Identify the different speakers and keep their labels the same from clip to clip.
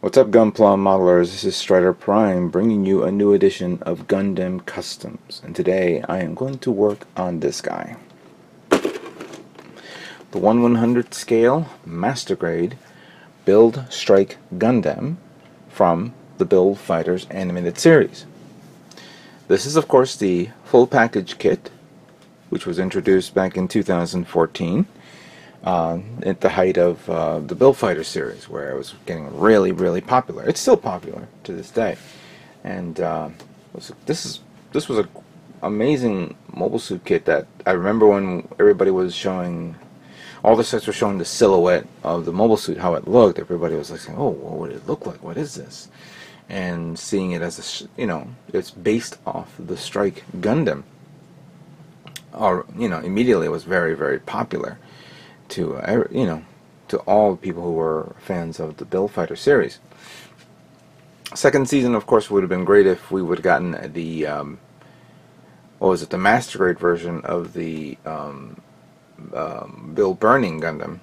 Speaker 1: What's up, Gunpla modelers? This is Strider Prime bringing you a new edition of Gundam Customs, and today I am going to work on this guy. The 1/100 scale Master Grade Build Strike Gundam from the Build Fighters animated series. This is of course the full package kit, which was introduced back in 2014. At the height of the Build Fighter series, where it was getting really popular. It's still popular to this day, and this was an amazing mobile suit kit that I remember when everybody was showing, all the sets were showing the silhouette of the mobile suit, how it looked. Everybody was like saying, "Oh, what would it look like? What is this?" And seeing it as it's based off the Strike Gundam, or immediately it was very popular to to all people who were fans of the Build Fighter series. Second season, of course, would have been great if we would have gotten the the Master Grade version of the Build Burning Gundam.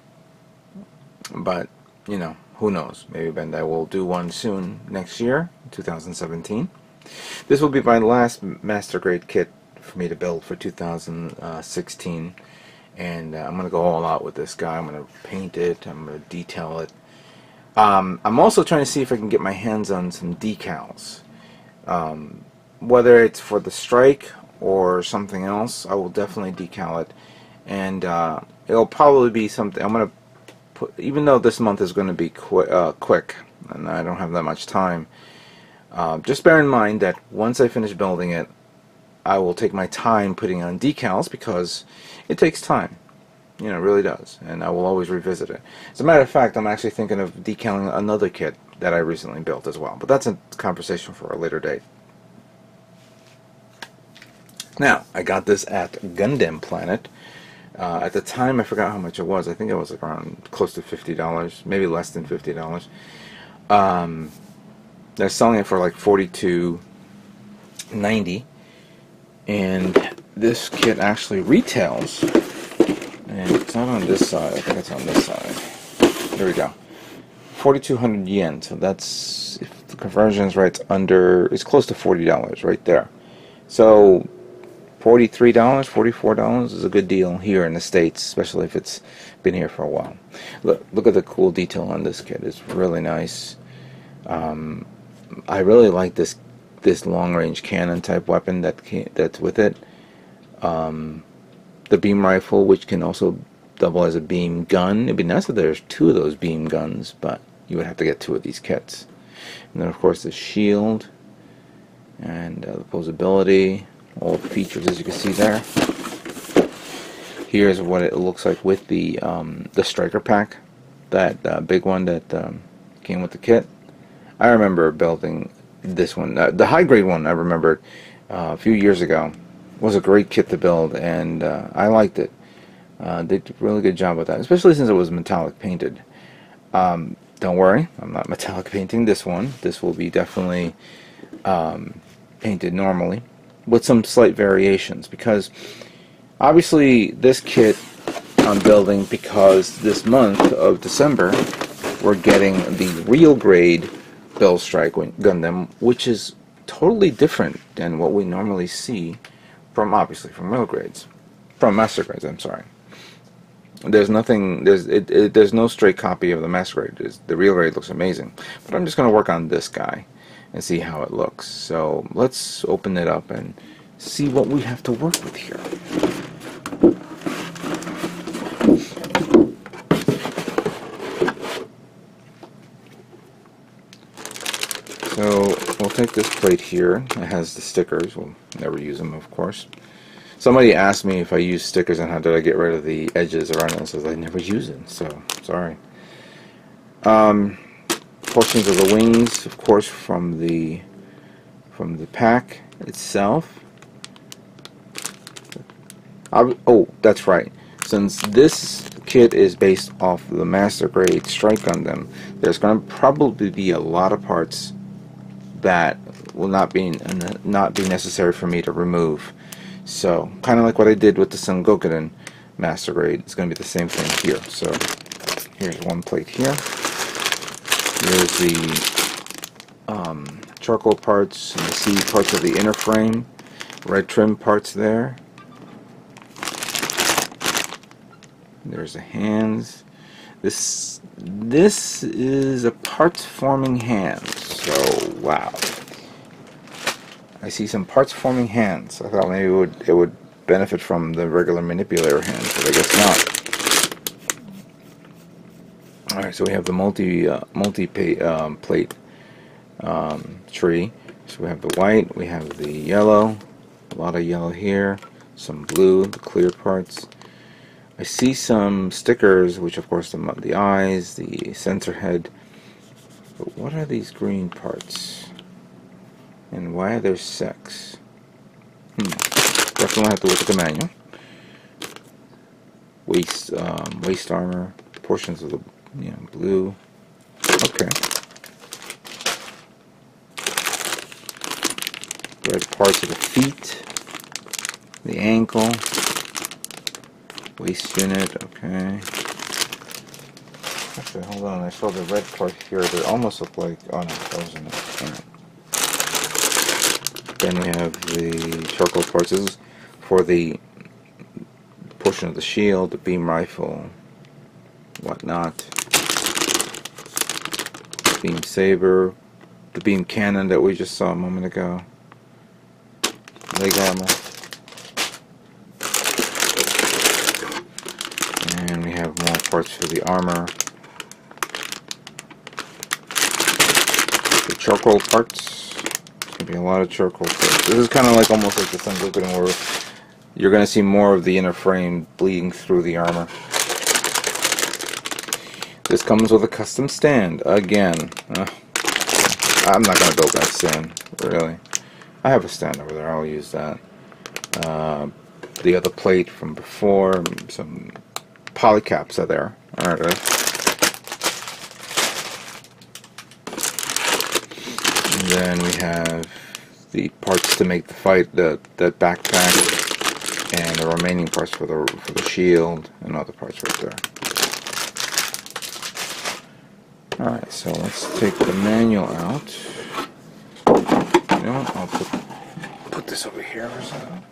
Speaker 1: But who knows? Maybe Bandai will do one soon next year, 2017. This will be my last Master Grade kit for me to build for 2016. And I'm going to go all out with this guy. I'm going to paint it. I'm going to detail it. I'm also trying to see if I can get my hands on some decals. Whether it's for the Strike or something else, I will definitely decal it. And it'll probably be something I'm going to put, even though this month is going to be quick, and I don't have that much time. Just bear in mind that once I finish building it, I will take my time putting on decals, because it takes time. It really does. And I will always revisit it. As a matter of fact, I'm actually thinking of decaling another kit that I recently built as well. But that's a conversation for a later date. Now, I got this at Gundam Planet. At the time, I forgot how much it was. I think it was like around close to $50, maybe less than $50. They're selling it for like $42.90. And this kit actually retails, and it's not on this side, I think it's on this side. There we go. 4,200 yen, so that's, if the conversion is right, it's close to $40 right there. So $43, $44 is a good deal here in the States, especially if it's been here for a while. Look at the cool detail on this kit. It's really nice. I really like this long-range cannon type weapon that's with it. The beam rifle, which can also double as a beam gun. It'd be nice if there's two of those beam guns, but you would have to get two of these kits. And then of course the shield and the posability, all the features as you can see there. Here's what it looks like with the striker pack, that big one that came with the kit. I remember building this one, the high grade one. I remembered a few years ago. Was a great kit to build, and I liked it. They did a really good job with that, especially since it was metallic painted. Don't worry, I'm not metallic painting this one. This will be definitely painted normally, with some slight variations, because obviously this kit I'm building because this month of December we're getting the real grade Build Strike Gundam, which is totally different than what we normally see from real grades, from Master Grades. I'm sorry. There's nothing. There's no straight copy of the Master Grade. The real grade looks amazing, but I'm just going to work on this guy and see how it looks. So let's open it up and see what we have to work with here. So we'll take this plate here. It has the stickers. We'll never use them, of course. Somebody asked me if I use stickers and how did I get rid of the edges around it. I said I never use them, so sorry. Portions of the wings, of course, from the pack itself. Oh, that's right. Since this kit is based off the Master Grade Strike Gundam, there's going to probably be a lot of parts that will not be necessary for me to remove. So, kind of like what I did with the Sengokuden Master Grade, it's going to be the same thing here. So, here's one plate here. Here's the charcoal parts, and you see parts of the inner frame, red trim parts there. There's the hands. This is a parts forming hand. So wow, I see some parts forming hands. I thought maybe it would benefit from the regular manipulator hands, but I guess not. All right, so we have the multi plate tree. So we have the white, we have the yellow, a lot of yellow here, some blue, the clear parts. I see some stickers, which of course the eyes, the sensor head. But what are these green parts? And why are there sex? Definitely have to look at the manual. Waist armor, portions of the blue. Okay. Red parts of the feet, the ankle, waist unit. Okay. Actually, hold on. I saw the red part here. They almost look like. Oh no, that wasn't it. All right. Then we have the charcoal parts. This is for the portion of the shield, the beam rifle, whatnot. Beam saber, the beam cannon that we just saw a moment ago. Leg armor. And we have more parts for the armor. The charcoal parts. There's going to be a lot of charcoal parts. This is kind of like almost like the Sengoku Gundam, where you're going to see more of the inner frame bleeding through the armor. This comes with a custom stand again. I'm not going to build that stand, really. I have a stand over there, I'll use that. The other plate from before, some polycaps are there. Alright. And then we have the parts to make the fight, that backpack, and the remaining parts for the shield, and other parts right there. Alright, so let's take the manual out. You know what? I'll put this over here for a second.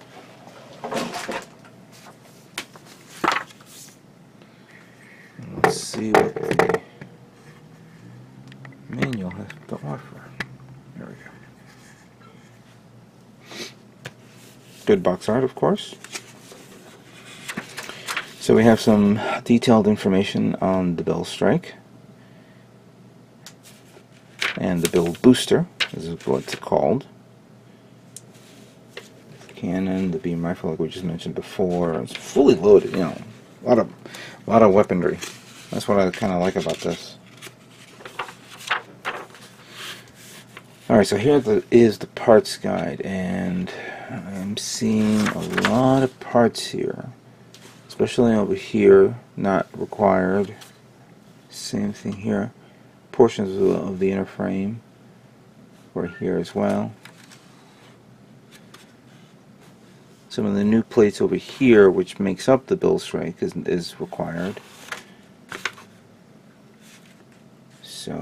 Speaker 1: Let's see what the manual has to offer. There we go. Good box art, of course. So we have some detailed information on the Build Strike and the build booster. This is what it's called. Cannon, the beam rifle, like we just mentioned before. It's fully loaded, you know, a lot of weaponry. That's what I kind of like about this. All right, so here is the parts guide, and I'm seeing a lot of parts here, especially over here. Not required. Same thing here. Portions of the inner frame were here as well. Some of the new plates over here, which makes up the Build Strike, is required. So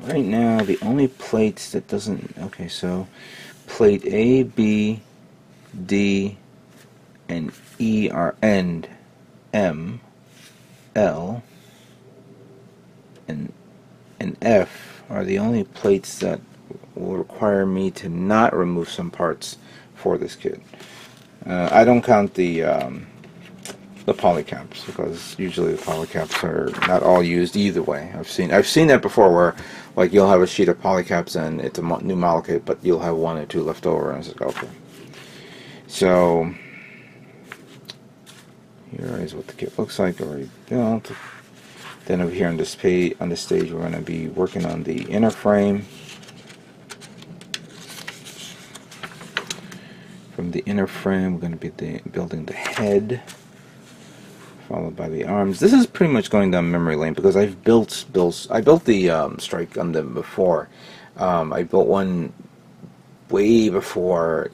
Speaker 1: right now the only plates that doesn't, okay, so plate A, B, D, and E are end, M, L, and F are the only plates that will require me to not remove some parts for this kit. I don't count the polycaps, because usually the polycaps are not all used either way. I've seen that before, where like you'll have a sheet of polycaps and it's a new model kit, but you'll have one or two left over, and it's like, okay. So here is what the kit looks like already built. Then over here on this page, on this stage, we're going to be working on the inner frame. From the inner frame, we're going to be building the head, followed by the arms. This is pretty much going down memory lane, because I built the Strike Gundam before. I built one way before,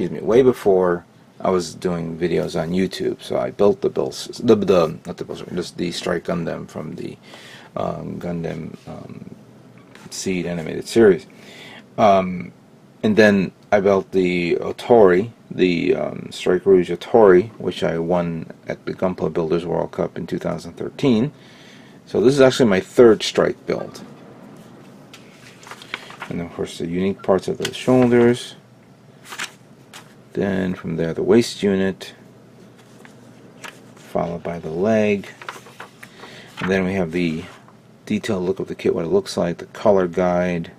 Speaker 1: way before I was doing videos on YouTube, so I built the not the Build, just the Strike Gundam from the Gundam Seed animated series. And then I built the Otori, the Strike Rouge Otori, which I won at the Gunpla Builders World Cup in 2013. So this is actually my third Strike build. And of course the unique parts of the shoulders. Then from there the waist unit, followed by the leg. And then we have the detailed look of the kit, what it looks like, the color guide.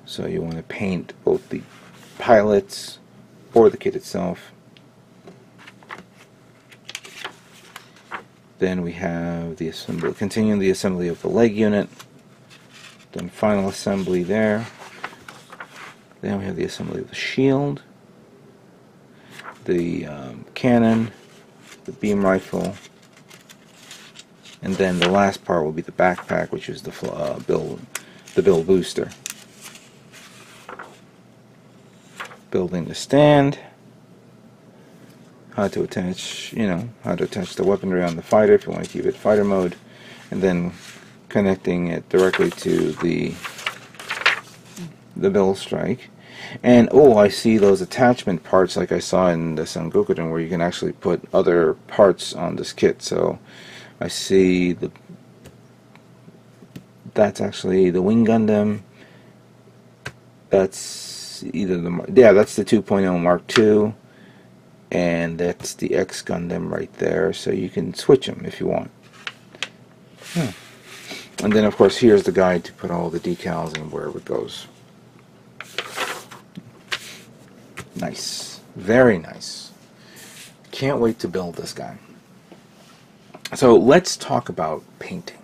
Speaker 1: So you want to paint both the pilots or the kit itself. Then we have the assembly, continuing the assembly of the leg unit. Then final assembly there. Then we have the assembly of the shield, the cannon, the beam rifle, and then the last part will be the backpack, which is the build booster. Building the stand, how to attach the weaponry on the fighter if you want to keep it fighter mode, and then connecting it directly to the Build Strike. And oh, I see those attachment parts like I saw in the Sengoku, where you can actually put other parts on this kit. So I see that's actually the Wing Gundam. That's either that's the 2.0 Mark II, and that's the X Gundam right there. So you can switch them if you want. And then of course here's the guide to put all the decals and wherever it goes. Nice, very nice. Can't wait to build this guy. So let's talk about painting.